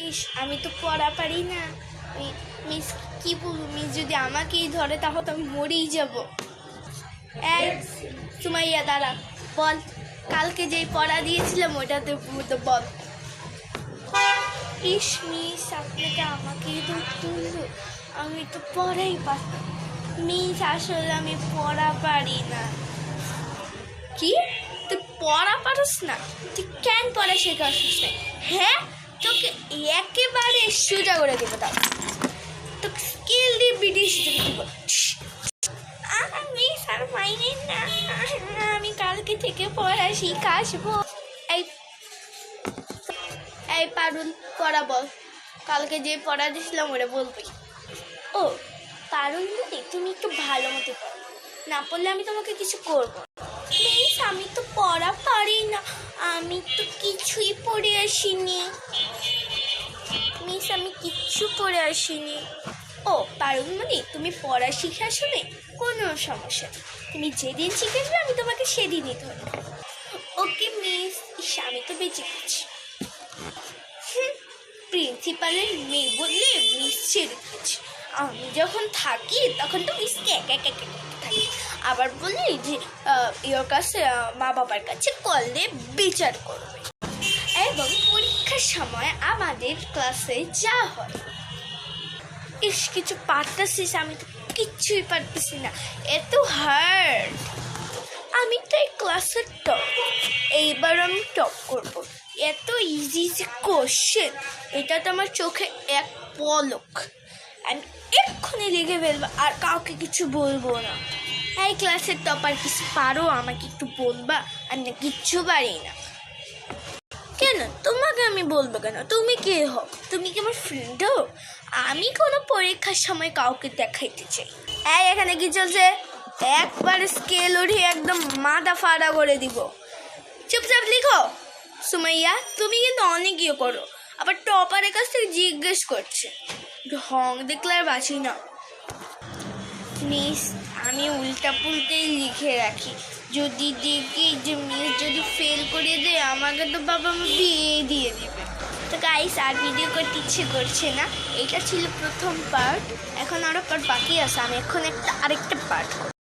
ইস, আমি তো পড়া পারি না। মিস কি বলবো, মিস যদি আমাকেই ধরে তাহলে তো আমি মরেই যাব। এই সুমাইয়া, দাঁড়া, বল কালকে যেই পড়া দিয়েছিলাম ওইটাতে বল। ইস মিস, আপনাকে আমাকেই ধরতে হলো, আমি তো পড়াই পারি। মিস আসলে আমি পড়া পারি না। কি, তুই পড়া পারস না? তুই কেন পড়া শেখাচ্ছিস না? হ্যাঁ, তোকে একেবারে সোজা করে দেবো। দাও তোকে স্কেল দিয়ে ব্রিটিশ দেবো। আমি স্যার মাইনে না, আমি কালকে থেকে পড়া শিখে আসবো। এই এই পারুল, পড়া বল। কালকে যে পড়া দিয়েছিলাম ওরা বলবি। ও পারুল দিদি, তুমি একটু ভালো মতো পড়ো, না পড়লে আমি তোমাকে কিছু করবো। মিস আমি তো পড়া পারি না, আমি তো কিছুই পড়ে আসিনি। মিস আমি কিচ্ছু পড়ে আসিনি। ও পারুলমণি, তুমি পড়া শিখে আসলে কোনো সমস্যা নেই, তুমি যেদিন শিখে আসবে আমি তোমাকে সেদিনই ধরবো। ওকে মিস। ইস, আমি তো বেঁচে গেছি। প্রিন্সিপালের মেয়ে বললে মিস ছেড়ে দিচ্ছি। আমি যখন থাকি তখন তো মিসকে একা থাকি, আবার বলি যে ওর কাছে মা বাবার কাছে করলে বিচার করবে। এবং পরীক্ষার সময় আমাদের ক্লাসে যা হয়, ইস কিছু পারতেছিস, আমি তো কিচ্ছুই পারতেছি না, এত হার্ড। আমি তো এই ক্লাসের টপ, এইবার আমি টপ করবো। এত ইজি ইজি কোশ্চেন, এটা তো আমার চোখে এক পলক, আমি এক্ষুনি লিখে ফেলবো আর কাউকে কিছু বলবো না। এই ক্লাসের টপার কিছু পারো, আমাকে একটু বলবা? আমি না কিচ্ছু পারি না। কেন তোমাকে আমি বলবো কেন? তুমি কে হও? তুমি কি আমার ফ্রেন্ড হও? আমি কোনো পরীক্ষার সময় কাউকে দেখাইতে চাই। এই এখানে কি চলছে? একবার স্কেল উঠিয়ে একদম মাথা ফাড়া করে দিব। চুপচাপ লিখো। সুমাইয়া, তুমি কিন্তু অনেক ইয়ে করো, আবার টপারের কাছ থেকে জিজ্ঞেস করছে। ঢং দেখলে আর বাঁচি না। মিস আমি উল্টা পুলটাই লিখে রাখি, যদি দেখি যে মিস যদি ফেল করে দেয় আমাকে তো বাবা মা বিয়ে দিয়ে দেবে। তো গাইস, আর ভিডিও করতে ইচ্ছে করছে না। এটা ছিল প্রথম পার্ট, এখন আরও পার্ট বাকি আছে। আমি এখন আরেকটা পার্ট